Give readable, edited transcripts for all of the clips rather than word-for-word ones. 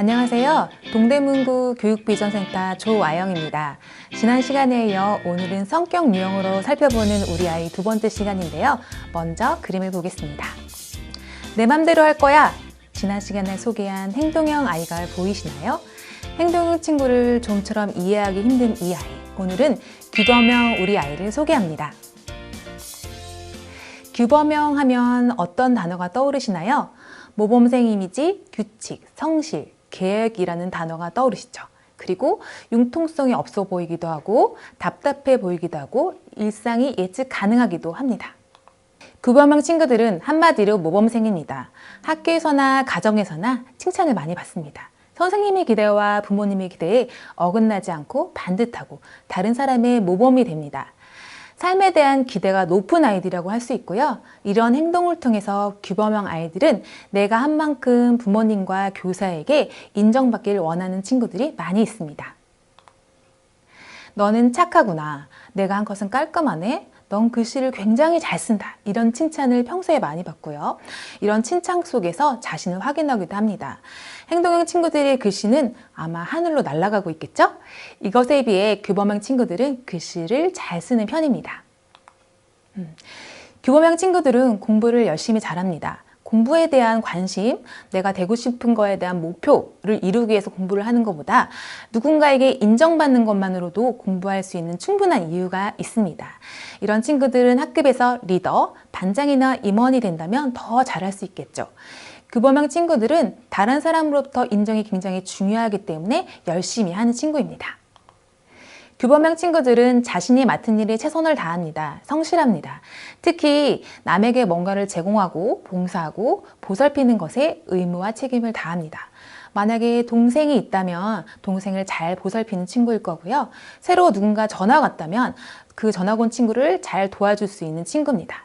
안녕하세요. 동대문구 교육비전센터 조아영입니다. 지난 시간에 이어 오늘은 성격 유형으로 살펴보는 우리 아이 두 번째 시간인데요. 먼저 그림을 보겠습니다. 내 맘대로 할 거야. 지난 시간에 소개한 행동형 아이가 보이시나요? 행동형 친구를 좀처럼 이해하기 힘든 이 아이. 오늘은 규범형 우리 아이를 소개합니다. 규범형 하면 어떤 단어가 떠오르시나요? 모범생 이미지, 규칙, 성실, 계획이라는 단어가 떠오르시죠. 그리고 융통성이 없어 보이기도 하고 답답해 보이기도 하고 일상이 예측 가능하기도 합니다. 규범형 친구들은 한마디로 모범생입니다. 학교에서나 가정에서나 칭찬을 많이 받습니다. 선생님의 기대와 부모님의 기대에 어긋나지 않고 반듯하고 다른 사람의 모범이 됩니다. 삶에 대한 기대가 높은 아이들이라고 할 수 있고요. 이런 행동을 통해서 규범형 아이들은 내가 한 만큼 부모님과 교사에게 인정받기를 원하는 친구들이 많이 있습니다. 너는 착하구나. 내가 한 것은 깔끔하네. 넌 글씨를 굉장히 잘 쓴다. 이런 칭찬을 평소에 많이 받고요. 이런 칭찬 속에서 자신을 확인하기도 합니다. 행동형 친구들의 글씨는 아마 하늘로 날아가고 있겠죠? 이것에 비해 규범형 친구들은 글씨를 잘 쓰는 편입니다. 규범형 친구들은 공부를 열심히 잘합니다. 공부에 대한 관심, 내가 되고 싶은 거에 대한 목표를 이루기 위해서 공부를 하는 것보다 누군가에게 인정받는 것만으로도 공부할 수 있는 충분한 이유가 있습니다. 이런 친구들은 학급에서 리더, 반장이나 임원이 된다면 더 잘할 수 있겠죠. 규범형 친구들은 다른 사람으로부터 인정이 굉장히 중요하기 때문에 열심히 하는 친구입니다. 규범형 친구들은 자신이 맡은 일에 최선을 다합니다. 성실합니다. 특히 남에게 뭔가를 제공하고 봉사하고 보살피는 것에 의무와 책임을 다합니다. 만약에 동생이 있다면 동생을 잘 보살피는 친구일 거고요. 새로 누군가 전화가 왔다면 그 전학 온 친구를 잘 도와줄 수 있는 친구입니다.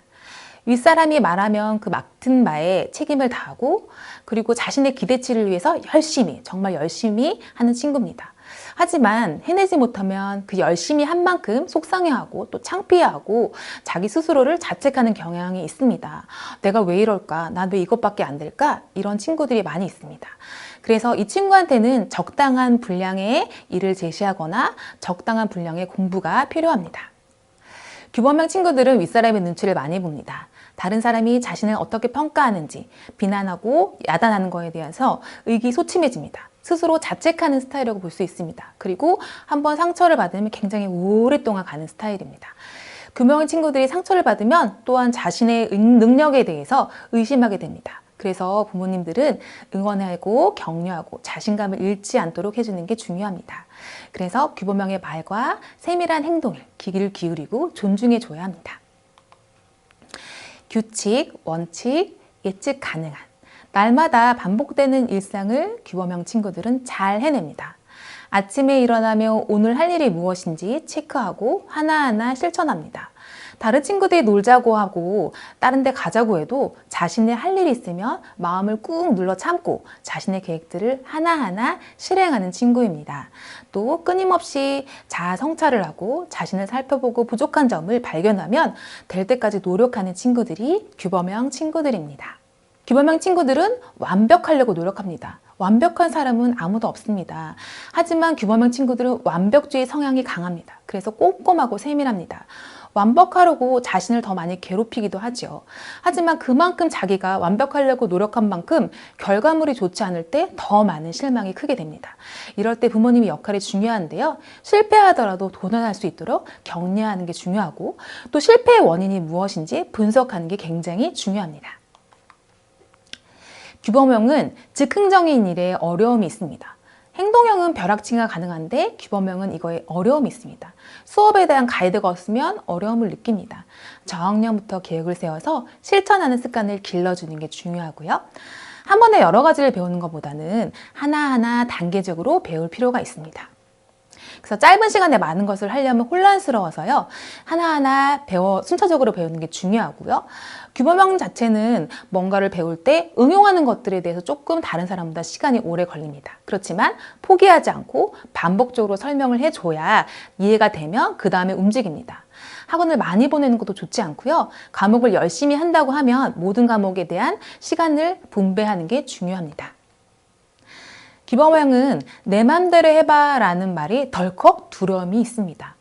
윗사람이 말하면 그 맡은 바에 책임을 다하고 그리고 자신의 기대치를 위해서 정말 열심히 하는 친구입니다. 하지만 해내지 못하면 그 열심히 한 만큼 속상해하고 또 창피해하고 자기 스스로를 자책하는 경향이 있습니다. 내가 왜 이럴까? 난 왜 이것밖에 안 될까? 이런 친구들이 많이 있습니다. 그래서 이 친구한테는 적당한 분량의 일을 제시하거나 적당한 분량의 공부가 필요합니다. 규범형 친구들은 윗사람의 눈치를 많이 봅니다. 다른 사람이 자신을 어떻게 평가하는지 비난하고 야단하는 것에 대해서 의기소침해집니다. 스스로 자책하는 스타일이라고 볼 수 있습니다. 그리고 한번 상처를 받으면 굉장히 오랫동안 가는 스타일입니다. 규범형 친구들이 상처를 받으면 또한 자신의 능력에 대해서 의심하게 됩니다. 그래서 부모님들은 응원하고 격려하고 자신감을 잃지 않도록 해주는 게 중요합니다. 그래서 규범형의 말과 세밀한 행동에 귀를 기울이고 존중해 줘야 합니다. 규칙, 원칙, 예측 가능한 날마다 반복되는 일상을 규범형 친구들은 잘 해냅니다. 아침에 일어나며 오늘 할 일이 무엇인지 체크하고 하나하나 실천합니다. 다른 친구들이 놀자고 하고 다른 데 가자고 해도 자신의 할 일이 있으면 마음을 꾹 눌러 참고 자신의 계획들을 하나하나 실행하는 친구입니다. 또 끊임없이 자아 성찰을 하고 자신을 살펴보고 부족한 점을 발견하면 될 때까지 노력하는 친구들이 규범형 친구들입니다. 규범형 친구들은 완벽하려고 노력합니다. 완벽한 사람은 아무도 없습니다. 하지만 규범형 친구들은 완벽주의 성향이 강합니다. 그래서 꼼꼼하고 세밀합니다. 완벽하려고 자신을 더 많이 괴롭히기도 하죠. 하지만 그만큼 자기가 완벽하려고 노력한 만큼 결과물이 좋지 않을 때 더 많은 실망이 크게 됩니다. 이럴 때 부모님의 역할이 중요한데요. 실패하더라도 도전할 수 있도록 격려하는 게 중요하고 또 실패의 원인이 무엇인지 분석하는 게 굉장히 중요합니다. 규범형은 즉흥적인 일에 어려움이 있습니다. 행동형은 벼락치기가 가능한데 규범형은 이거에 어려움이 있습니다. 수업에 대한 가이드가 없으면 어려움을 느낍니다. 저학년부터 계획을 세워서 실천하는 습관을 길러주는 게 중요하고요. 한 번에 여러 가지를 배우는 것보다는 하나하나 단계적으로 배울 필요가 있습니다. 그래서 짧은 시간에 많은 것을 하려면 혼란스러워서요. 하나하나 순차적으로 배우는 게 중요하고요. 규범형 자체는 뭔가를 배울 때 응용하는 것들에 대해서 조금 다른 사람보다 시간이 오래 걸립니다. 그렇지만 포기하지 않고 반복적으로 설명을 해줘야 이해가 되면 그 다음에 움직입니다. 학원을 많이 보내는 것도 좋지 않고요. 과목을 열심히 한다고 하면 모든 과목에 대한 시간을 분배하는 게 중요합니다. 규범형은 내 맘대로 해봐 라는 말이 덜컥 두려움이 있습니다.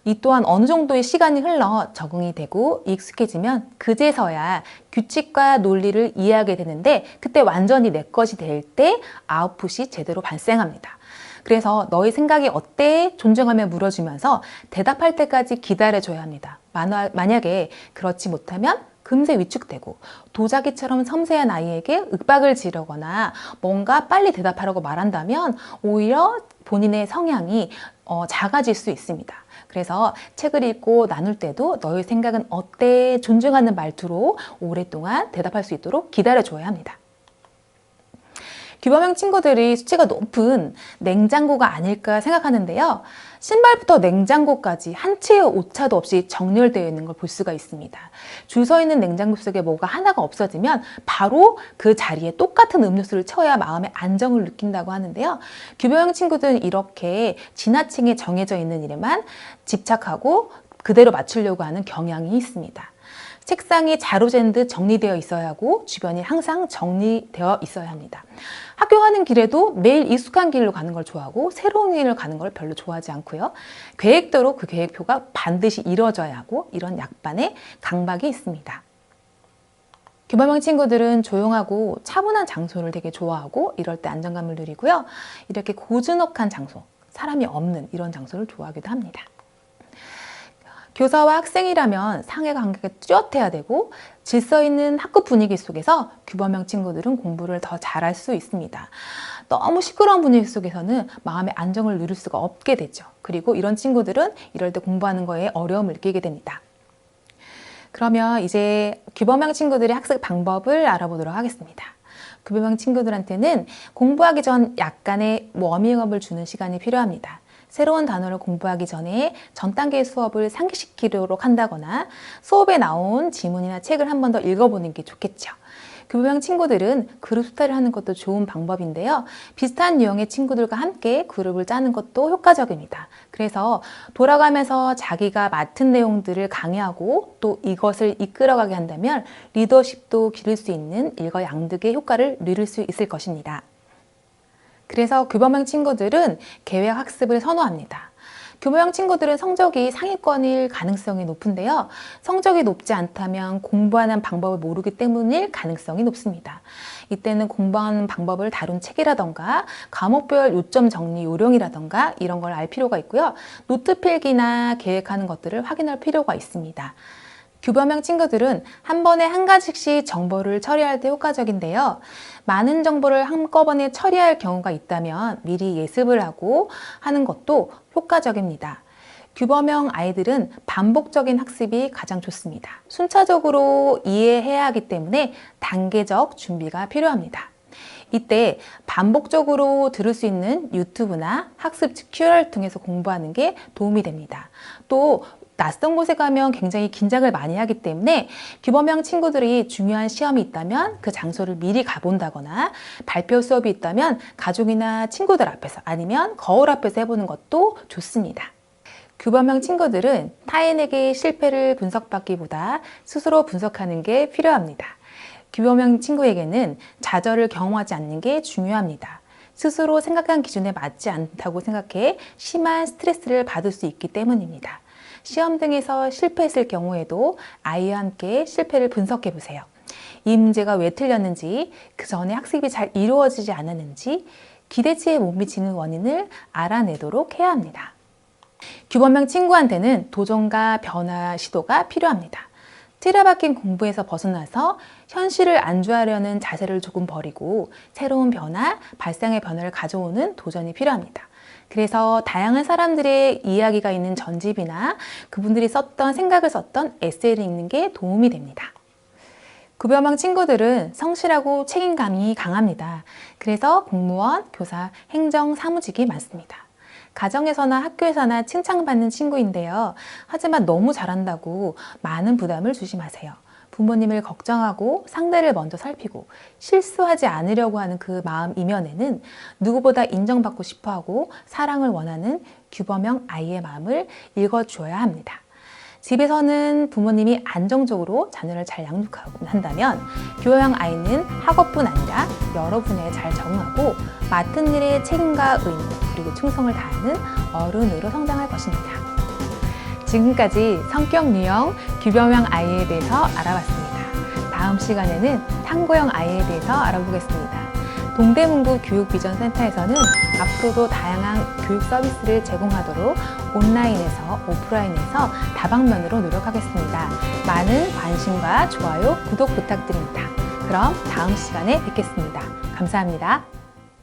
이 또한 어느 정도의 시간이 흘러 적응이 되고 익숙해지면 그제서야 규칙과 논리를 이해하게 되는데, 그때 완전히 내 것이 될 때 아웃풋이 제대로 발생합니다. 그래서 너의 생각이 어때? 존중하며 물어주면서 대답할 때까지 기다려줘야 합니다. 만약에 그렇지 못하면 금세 위축되고 도자기처럼 섬세한 아이에게 윽박을 지르거나 뭔가 빨리 대답하라고 말한다면 오히려 본인의 성향이 작아질 수 있습니다. 그래서 책을 읽고 나눌 때도 너의 생각은 어때? 존중하는 말투로 오랫동안 대답할 수 있도록 기다려줘야 합니다. 규범형 친구들이 수치가 높은 냉장고가 아닐까 생각하는데요. 신발부터 냉장고까지 한 채의 오차도 없이 정렬되어 있는 걸 볼 수가 있습니다. 줄 서 있는 냉장고 속에 뭐가 하나가 없어지면 바로 그 자리에 똑같은 음료수를 채워야 마음의 안정을 느낀다고 하는데요. 규범형 친구들은 이렇게 지나치게 정해져 있는 일에만 집착하고 그대로 맞추려고 하는 경향이 있습니다. 책상이 자로 잰 듯 정리되어 있어야 하고 주변이 항상 정리되어 있어야 합니다. 학교 가는 길에도 매일 익숙한 길로 가는 걸 좋아하고 새로운 길을 가는 걸 별로 좋아하지 않고요. 계획대로 그 계획표가 반드시 이루어져야 하고, 이런 약반의 강박이 있습니다. 규범형 친구들은 조용하고 차분한 장소를 되게 좋아하고 이럴 때 안정감을 누리고요. 이렇게 고즈넉한 장소, 사람이 없는 이런 장소를 좋아하기도 합니다. 교사와 학생이라면 상해관계가 뚜렷해야 되고 질서 있는 학급 분위기 속에서 규범형 친구들은 공부를 더 잘할 수 있습니다. 너무 시끄러운 분위기 속에서는 마음의 안정을 누릴 수가 없게 되죠. 그리고 이런 친구들은 이럴 때 공부하는 거에 어려움을 느끼게 됩니다. 그러면 이제 규범형 친구들의 학습 방법을 알아보도록 하겠습니다. 규범형 친구들한테는 공부하기 전 약간의 워밍업을 주는 시간이 필요합니다. 새로운 단어를 공부하기 전에 전 단계의 수업을 상기시키도록 한다거나 수업에 나온 지문이나 책을 한 번 더 읽어보는 게 좋겠죠. 규범형 친구들은 그룹 스타를 하는 것도 좋은 방법인데요. 비슷한 유형의 친구들과 함께 그룹을 짜는 것도 효과적입니다. 그래서 돌아가면서 자기가 맡은 내용들을 강의하고 또 이것을 이끌어가게 한다면 리더십도 기를 수 있는 일거양득의 효과를 누릴 수 있을 것입니다. 그래서 규범형 친구들은 계획 학습을 선호합니다. 규범형 친구들은 성적이 상위권일 가능성이 높은데요. 성적이 높지 않다면 공부하는 방법을 모르기 때문일 가능성이 높습니다. 이때는 공부하는 방법을 다룬 책이라던가 과목별 요점 정리 요령이라던가 이런 걸 알 필요가 있고요. 노트 필기나 계획하는 것들을 확인할 필요가 있습니다. 규범형 친구들은 한 번에 한 가지씩 정보를 처리할 때 효과적인데요. 많은 정보를 한꺼번에 처리할 경우가 있다면 미리 예습을 하고 하는 것도 효과적입니다. 규범형 아이들은 반복적인 학습이 가장 좋습니다. 순차적으로 이해해야 하기 때문에 단계적 준비가 필요합니다. 이때 반복적으로 들을 수 있는 유튜브나 학습 튜토리얼을 통해서 공부하는 게 도움이 됩니다. 또 낯선 곳에 가면 굉장히 긴장을 많이 하기 때문에 규범형 친구들이 중요한 시험이 있다면 그 장소를 미리 가본다거나 발표 수업이 있다면 가족이나 친구들 앞에서 아니면 거울 앞에서 해보는 것도 좋습니다. 규범형 친구들은 타인에게 실패를 분석받기보다 스스로 분석하는 게 필요합니다. 규범형 친구에게는 좌절을 경험하지 않는 게 중요합니다. 스스로 생각한 기준에 맞지 않다고 생각해 심한 스트레스를 받을 수 있기 때문입니다. 시험 등에서 실패했을 경우에도 아이와 함께 실패를 분석해 보세요. 이 문제가 왜 틀렸는지, 그 전에 학습이 잘 이루어지지 않았는지, 기대치에 못 미치는 원인을 알아내도록 해야 합니다. 규범형 친구한테는 도전과 변화 시도가 필요합니다. 틀에 박힌 공부에서 벗어나서 현실을 안주하려는 자세를 조금 버리고 새로운 변화, 발상의 변화를 가져오는 도전이 필요합니다. 그래서 다양한 사람들의 이야기가 있는 전집이나 그분들이 생각을 썼던 에세이를 읽는 게 도움이 됩니다. 규범형 친구들은 성실하고 책임감이 강합니다. 그래서 공무원, 교사, 행정, 사무직이 많습니다. 가정에서나 학교에서나 칭찬받는 친구인데요. 하지만 너무 잘한다고 많은 부담을 주지 마세요. 부모님을 걱정하고 상대를 먼저 살피고 실수하지 않으려고 하는 그 마음 이면에는 누구보다 인정받고 싶어하고 사랑을 원하는 규범형 아이의 마음을 읽어줘야 합니다. 집에서는 부모님이 안정적으로 자녀를 잘 양육하고 한다면 교養아이는 학업뿐 아니라 여러 분야에 잘 적응하고 맡은 일에 책임과 의무 그리고 충성을 다하는 어른으로 성장할 것입니다. 지금까지 성격 유형, 규범형 아이에 대해서 알아봤습니다. 다음 시간에는 탐구형 아이에 대해서 알아보겠습니다. 동대문구 교육비전센터에서는 앞으로도 다양한 교육 서비스를 제공하도록 온라인에서 오프라인에서 다방면으로 노력하겠습니다. 많은 관심과 좋아요, 구독 부탁드립니다. 그럼 다음 시간에 뵙겠습니다. 감사합니다.